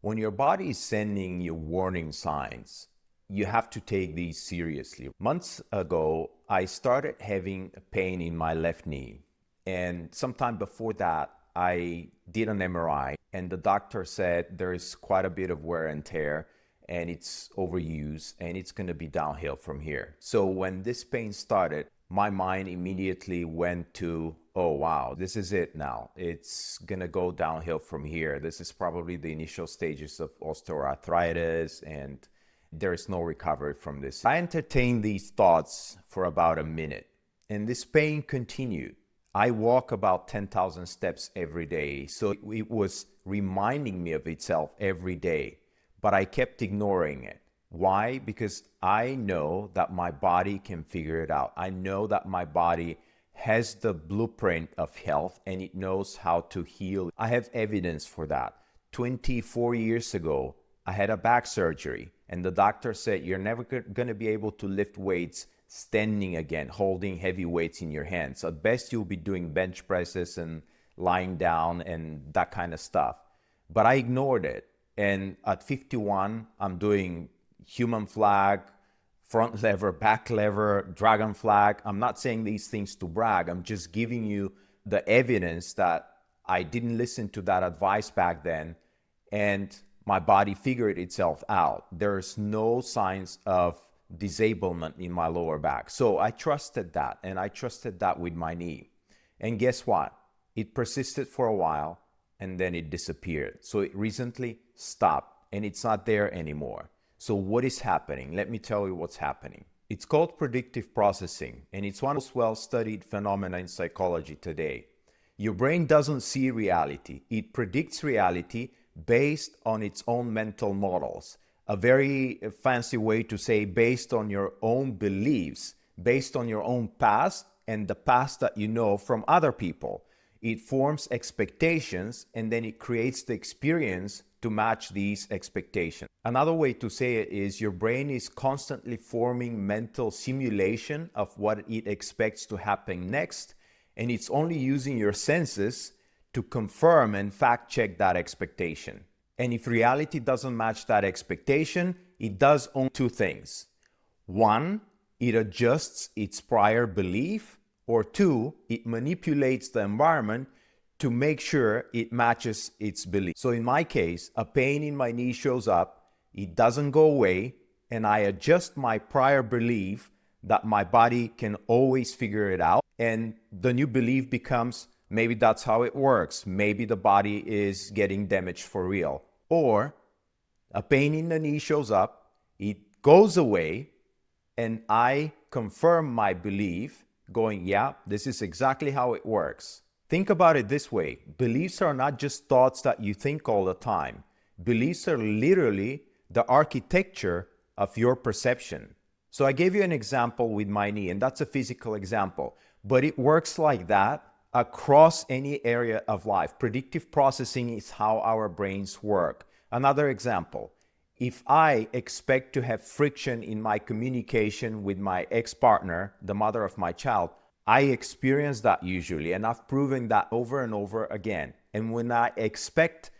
When your body is sending you warning signs, you have to take these seriously. Months ago, I started having pain in my left knee. And sometime before that, I did an MRI, and the doctor said there is quite a bit of wear and tear, and it's overused, and it's going to be downhill from here. So when this pain started, my mind immediately went to, oh wow, this is it now. It's gonna go downhill from here. This is probably the initial stages of osteoarthritis, and there is no recovery from this. I entertained these thoughts for about a minute, and this pain continued. I walk about 10,000 steps every day, so it was reminding me of itself every day, but I kept ignoring it. Why? Because I know that my body can figure it out. I know that my body has the blueprint of health and it knows how to heal. I have evidence for that. 24 years ago, I had a back surgery and the doctor said, you're never going to be able to lift weights standing again, holding heavy weights in your hands. At best, you'll be doing bench presses and lying down and that kind of stuff. But I ignored it. And at 51, I'm doing human flag, front lever, back lever, dragon flag. I'm not saying these things to brag. I'm just giving you the evidence that I didn't listen to that advice back then and my body figured itself out. There's no signs of disablement in my lower back. So I trusted that, and I trusted that with my knee. And guess what? It persisted for a while and then it disappeared. So it recently stopped and it's not there anymore. So what is happening? Let me tell you what's happening. It's called predictive processing, and it's one of the most well-studied phenomena in psychology today. Your brain doesn't see reality. It predicts reality based on its own mental models. A very fancy way to say based on your own beliefs, based on your own past and the past that you know from other people. It forms expectations and then it creates the experience to match these expectations. Another way to say it is your brain is constantly forming mental simulation of what it expects to happen next, and it's only using your senses to confirm and fact check that expectation. And if reality doesn't match that expectation, it does only two things. One, it adjusts its prior belief, or two, it manipulates the environment to make sure it matches its belief. So in my case, a pain in my knee shows up, it doesn't go away, and I adjust my prior belief that my body can always figure it out. And the new belief becomes, maybe that's how it works. Maybe the body is getting damaged for real. Or a pain in the knee shows up, it goes away, and I confirm my belief going, yeah, this is exactly how it works. Think about it this way. Beliefs are not just thoughts that you think all the time. Beliefs are literally the architecture of your perception. So I gave you an example with my knee, and that's a physical example, but it works like that across any area of life. Predictive processing is how our brains work. Another example, if I expect to have friction in my communication with my ex-partner, the mother of my child, I experience that usually, and I've proven that over and over again. And when I expect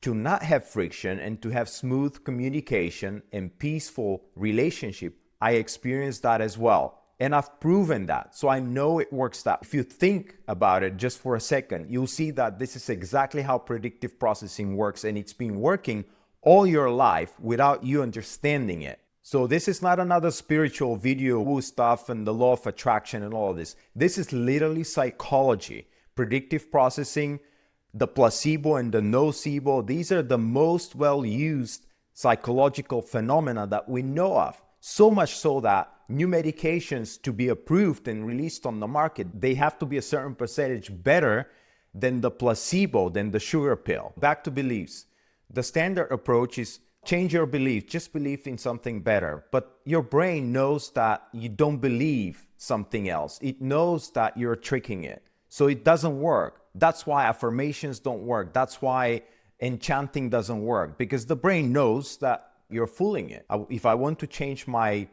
to not have friction and to have smooth communication and peaceful relationship, I experience that as well. And I've proven that. So I know it works that. If you think about it just for a second, you'll see that this is exactly how predictive processing works, and it's been working all your life without you understanding it. So this is not another spiritual video, woo stuff and the law of attraction and all of this. This is literally psychology. Predictive processing, the placebo and the nocebo, these are the most well-used psychological phenomena that we know of. So much so that new medications to be approved and released on the market, they have to be a certain percentage better than the placebo, than the sugar pill. Back to beliefs. The standard approach is change your belief, just believe in something better. But your brain knows that you don't believe something else. It knows that you're tricking it. So it doesn't work. That's why affirmations don't work. That's why enchanting doesn't work, because the brain knows that you're fooling it. If I want to change my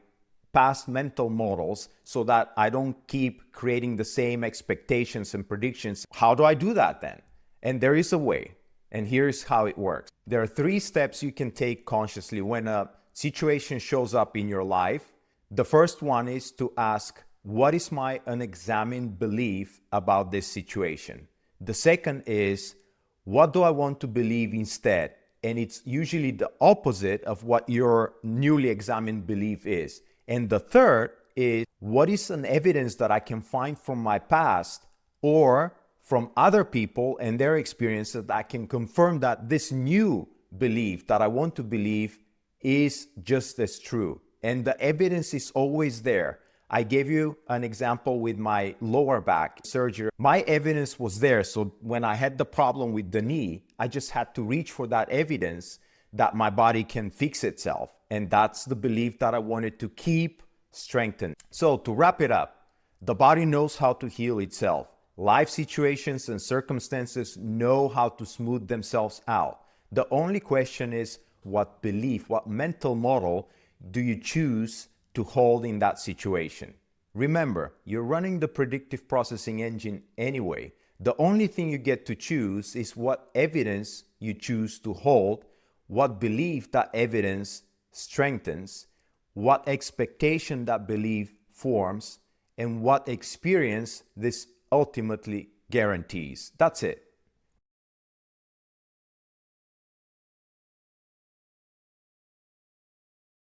past mental models so that I don't keep creating the same expectations and predictions, how do I do that then? And there is a way. And here's how it works. There are 3 steps you can take consciously when a situation shows up in your life. The first one is to ask, what is my unexamined belief about this situation? The second is, what do I want to believe instead? And it's usually the opposite of what your newly examined belief is. And the third is, what is an evidence that I can find from my past or from other people and their experiences that I can confirm that this new belief that I want to believe is just as true. And the evidence is always there. I gave you an example with my lower back surgery. My evidence was there. So when I had the problem with the knee, I just had to reach for that evidence that my body can fix itself. And that's the belief that I wanted to keep strengthened. So to wrap it up, the body knows how to heal itself. Life situations and circumstances know how to smooth themselves out. The only question is, what belief, what mental model do you choose to hold in that situation? Remember, you're running the predictive processing engine anyway. The only thing you get to choose is what evidence you choose to hold, what belief that evidence strengthens, what expectation that belief forms, and what experience this ultimately guarantees. That's it.